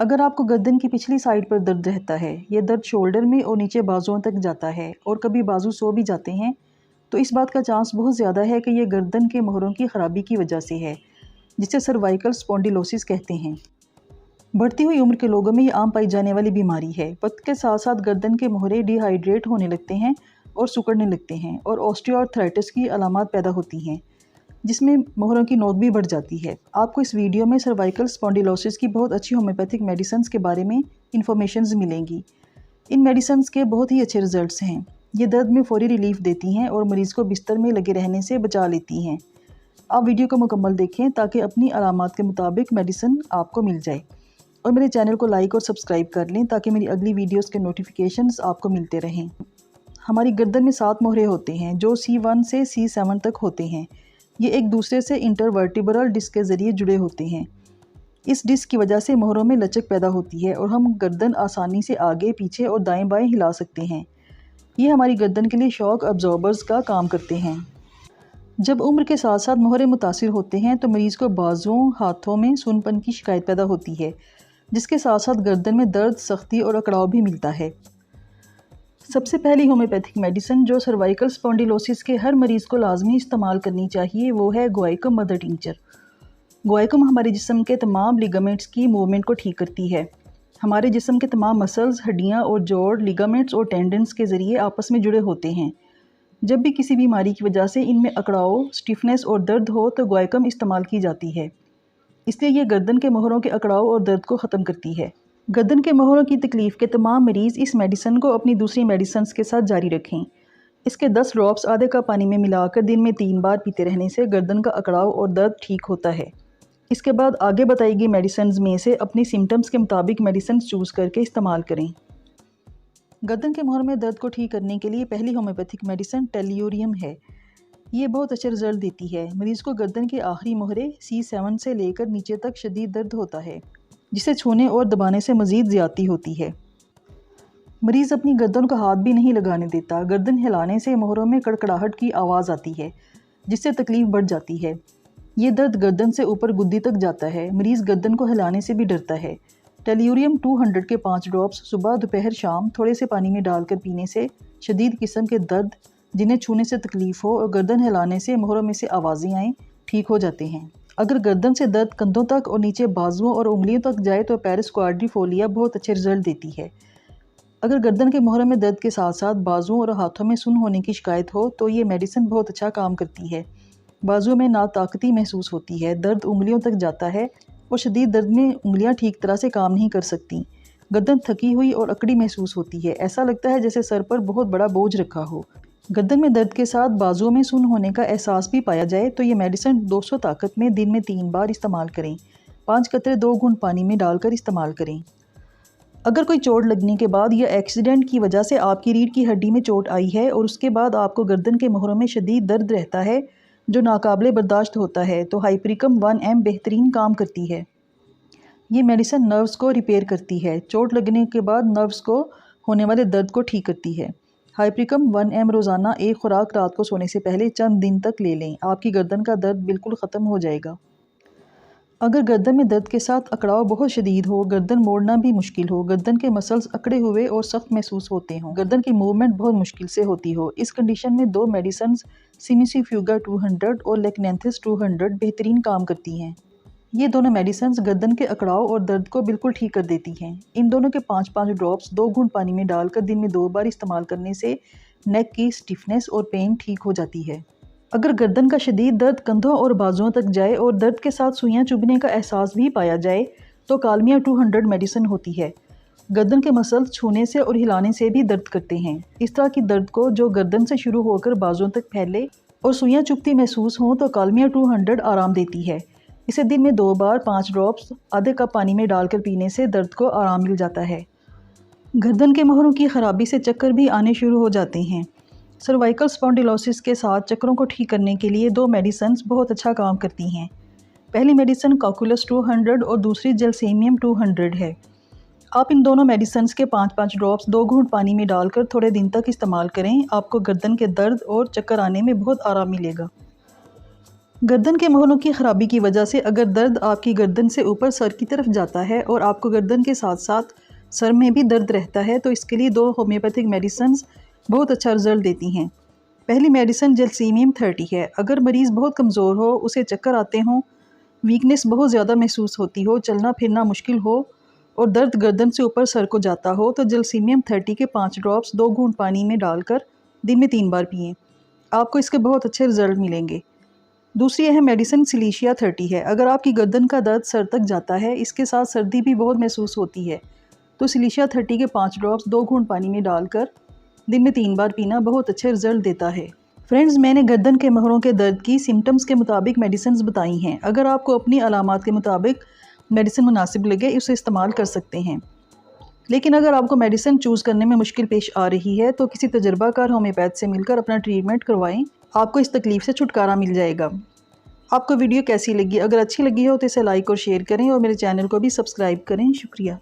अगर आपको गर्दन की पिछली साइड पर दर्द रहता है, ये दर्द शोल्डर में और नीचे बाजुओं तक जाता है और कभी बाजू सो भी जाते हैं, तो इस बात का चांस बहुत ज़्यादा है कि ये गर्दन के मोहरों की ख़राबी की वजह से है, जिसे सर्वाइकल स्पॉन्डिलोसिस कहते हैं। बढ़ती हुई उम्र के लोगों में ये आम पाई जाने वाली बीमारी है। वक्त के साथ साथ गर्दन के मोहरे डिहाइड्रेट होने लगते हैं और सिकुड़ने लगते हैं और ऑस्टियोआर्थराइटिस की अलामात पैदा होती हैं, जिसमें मोहरों की नोक भी बढ़ जाती है। आपको इस वीडियो में सर्वाइकल स्पॉन्डिलोसिस की बहुत अच्छी होम्योपैथिक मेडिसिन्स के बारे में इंफॉर्मेशंस मिलेंगी। इन मेडिसिन्स के बहुत ही अच्छे रिजल्ट्स हैं। ये दर्द में फौरी रिलीफ देती हैं और मरीज़ को बिस्तर में लगे रहने से बचा लेती हैं। आप वीडियो को मुकम्मल देखें ताकि अपनी अलामात के मुताबिक मेडिसिन आपको मिल जाए, और मेरे चैनल को लाइक और सब्सक्राइब कर लें ताकि मेरी अगली वीडियोस के नोटिफिकेशंस आपको मिलते रहें। हमारी गर्दन में 7 मोहरे होते हैं जो C1 से C7 तक होते हैं। ये एक दूसरे से इंटरवर्टिब्रल डिस्क के ज़रिए जुड़े होते हैं। इस डिस्क की वजह से मोहरों में लचक पैदा होती है और हम गर्दन आसानी से आगे, पीछे और दाएं बाएं हिला सकते हैं। ये हमारी गर्दन के लिए शॉक अब्जॉर्बर्स का काम करते हैं। जब उम्र के साथ साथ मोहरे मुतासिर होते हैं तो मरीज़ को बाजुओं, हाथों में सूनपन की शिकायत पैदा होती है, जिसके साथ साथ गर्दन में दर्द, सख्ती और अकड़ाव भी मिलता है। सबसे पहली होम्योपैथिक मेडिसिन जो सर्वाइकल स्पॉन्डिलोसिस के हर मरीज़ को लाजमी इस्तेमाल करनी चाहिए वो है गुआइकम मदर टिंचर। गुआइकम हमारे जिस्म के तमाम लिगामेंट्स की मूवमेंट को ठीक करती है। हमारे जिस्म के तमाम मसल्स, हड्डियाँ और जोड़, लिगामेंट्स और टेंडन्स के ज़रिए आपस में जुड़े होते हैं। जब भी किसी बीमारी की वजह से इनमें अकड़ाव, स्टिफनेस और दर्द हो तो गुआइकम इस्तेमाल की जाती है। इसलिए ये गर्दन के मोहरों के अकड़ाव और दर्द को ख़त्म करती है। गर्दन के मोहरों की तकलीफ़ के तमाम मरीज़ इस मेडिसिन को अपनी दूसरी मेडिसिन के साथ जारी रखें। इसके 10 ड्रॉप्स आधे कप पानी में मिलाकर दिन में 3 बार पीते रहने से गर्दन का अकड़ाव और दर्द ठीक होता है। इसके बाद आगे बताई गई मेडिसिन में से अपनी सिम्टम्स के मुताबिक मेडिसिन चूज़ करके इस्तेमाल करें। गर्दन के मोहर में दर्द को ठीक करने के लिए पहली होम्योपैथिक मेडिसिन टेल्यूरियम है। ये बहुत अच्छे रिजल्ट देती है। मरीज़ को गर्दन के आखिरी मोहरे C7 से लेकर नीचे तक शदीद दर्द होता है, जिसे छूने और दबाने से मज़ीद ज़्यादती होती है। मरीज़ अपनी गर्दन को हाथ भी नहीं लगाने देता। गर्दन हिलाने से मोहरों में कड़कड़ाहट की आवाज़ आती है, जिससे तकलीफ़ बढ़ जाती है। ये दर्द गर्दन से ऊपर गुद्दी तक जाता है। मरीज़ गर्दन को हिलाने से भी डरता है। टेल्यूरियम 200 के 5 ड्रॉप्स सुबह, दोपहर, शाम थोड़े से पानी में डालकर पीने से शदीद किस्म के दर्द, जिन्हें छूने से तकलीफ़ हो और गर्दन हिलाने से मोहरों में से आवाज़ें आएँ, ठीक हो जाते हैं। अगर गर्दन से दर्द कंधों तक और नीचे बाजुओं और उंगलियों तक जाए तो पैरिस क्वाड्रिफोलिया बहुत अच्छे रिजल्ट देती है। अगर गर्दन के मोहरों में दर्द के साथ साथ बाजुओं और हाथों में सुन्न होने की शिकायत हो तो ये मेडिसिन बहुत अच्छा काम करती है। बाजुओं में नाताकती महसूस होती है, दर्द उंगलियों तक जाता है और शदीद दर्द में उंगलियां ठीक तरह से काम नहीं कर सकती। गर्दन थकी हुई और अकड़ी महसूस होती है। ऐसा लगता है जैसे सर पर बहुत बड़ा बोझ रखा हो। गर्दन में दर्द के साथ बाजुओं में सुन्न होने का एहसास भी पाया जाए तो ये मेडिसिन 200 ताकत में दिन में 3 बार इस्तेमाल करें। 5 कतरे 2 घूंट पानी में डालकर इस्तेमाल करें। अगर कोई चोट लगने के बाद या एक्सीडेंट की वजह से आपकी रीढ़ की हड्डी में चोट आई है और उसके बाद आपको गर्दन के मोहरों में शदीद दर्द रहता है जो नाकाबिले बर्दाश्त होता है, तो हाइपरिकम 1M बेहतरीन काम करती है। ये मेडिसिन नर्व्स को रिपेयर करती है। चोट लगने के बाद नर्व्स को होने वाले दर्द को ठीक करती है। हाइपरिकम 1M रोज़ाना एक खुराक रात को सोने से पहले चंद दिन तक ले लें। आपकी गर्दन का दर्द बिल्कुल ख़त्म हो जाएगा। अगर गर्दन में दर्द के साथ अकड़ाव बहुत शदीद हो, गर्दन मोड़ना भी मुश्किल हो, गर्दन के मसल्स अकड़े हुए और सख्त महसूस होते हों, गर्दन की मूवमेंट बहुत मुश्किल से होती हो, इस कंडीशन में 2 मेडिसिन सिमिसिफ्यूगा 200 और लेकनेंथिस 200 बेहतरीन काम करती हैं। ये दोनों मेडिसिन गर्दन के अकड़ाव और दर्द को बिल्कुल ठीक कर देती हैं। इन दोनों के 5-5 ड्रॉप्स 2 घूंट पानी में डालकर दिन में 2 बार इस्तेमाल करने से नेक की स्टिफनेस और पेन ठीक हो जाती है। अगर गर्दन का शदीद दर्द कंधों और बाजुओं तक जाए और दर्द के साथ सुइयां चुभने का एहसास भी पाया जाए तो कालमिया 200 मेडिसिन होती है। गर्दन के मसल्स छूने से और हिलाने से भी दर्द करते हैं। इस तरह की दर्द को जो गर्दन से शुरू होकर बाजुओं तक फैले और सुइयां चुभती महसूस हों तो कालमिया 200 आराम देती है। इसे दिन में 2 बार 5 ड्रॉप्स आधे कप पानी में डालकर पीने से दर्द को आराम मिल जाता है। गर्दन के मोहरों की ख़राबी से चक्कर भी आने शुरू हो जाते हैं। सर्वाइकल स्पॉन्डिलोसिस के साथ चक्करों को ठीक करने के लिए 2 मेडिसिन बहुत अच्छा काम करती हैं। पहली मेडिसिन कॉकुलस 200 और दूसरी जेलसेमियम 200 है। आप इन दोनों मेडिसिन के 5-5 ड्रॉप्स 2 घूंट पानी में डालकर थोड़े दिन तक इस्तेमाल करें। आपको गर्दन के दर्द और चक्कर आने में बहुत आराम मिलेगा। गर्दन के मोहरों की ख़राबी की वजह से अगर दर्द आपकी गर्दन से ऊपर सर की तरफ जाता है और आपको गर्दन के साथ साथ सर में भी दर्द रहता है तो इसके लिए 2 होम्योपैथिक मेडिसिन बहुत अच्छा रिजल्ट देती हैं। पहली मेडिसिन जलसीमियम 30 है। अगर मरीज़ बहुत कमज़ोर हो, उसे चक्कर आते हों, वीकनेस बहुत ज़्यादा महसूस होती हो, चलना फिरना मुश्किल हो और दर्द गर्दन से ऊपर सर को जाता हो तो जलसीमियम 30 के 5 ड्रॉप्स 2 घूंट पानी में डालकर दिन में 3 बार पिएँ। आपको इसके बहुत अच्छे रिजल्ट मिलेंगे। दूसरी अहम मेडिसिन सिलीशिया 30 है। अगर आपकी गर्दन का दर्द सर तक जाता है, इसके साथ सर्दी भी बहुत महसूस होती है, तो सिलीशिया 30 के 5 ड्रॉप्स 2 घूंट पानी में डालकर दिन में 3 बार पीना बहुत अच्छे रिजल्ट देता है। फ्रेंड्स, मैंने गर्दन के मोहरों के दर्द की सिम्टम्स के मुताबिक मेडिसिन बताई हैं। अगर आपको अपनी अलामात के मुताबिक मेडिसिन मुनासिब लगे, उसे इस्तेमाल कर सकते हैं। लेकिन अगर आपको मेडिसिन चूज़ करने में मुश्किल पेश आ रही है तो किसी तजर्बाकार होम्योपैथ से मिलकर अपना ट्रीटमेंट करवाएं। आपको इस तकलीफ़ से छुटकारा मिल जाएगा। आपको वीडियो कैसी लगी? अगर अच्छी लगी हो तो इसे लाइक और शेयर करें और मेरे चैनल को भी सब्सक्राइब करें। शुक्रिया।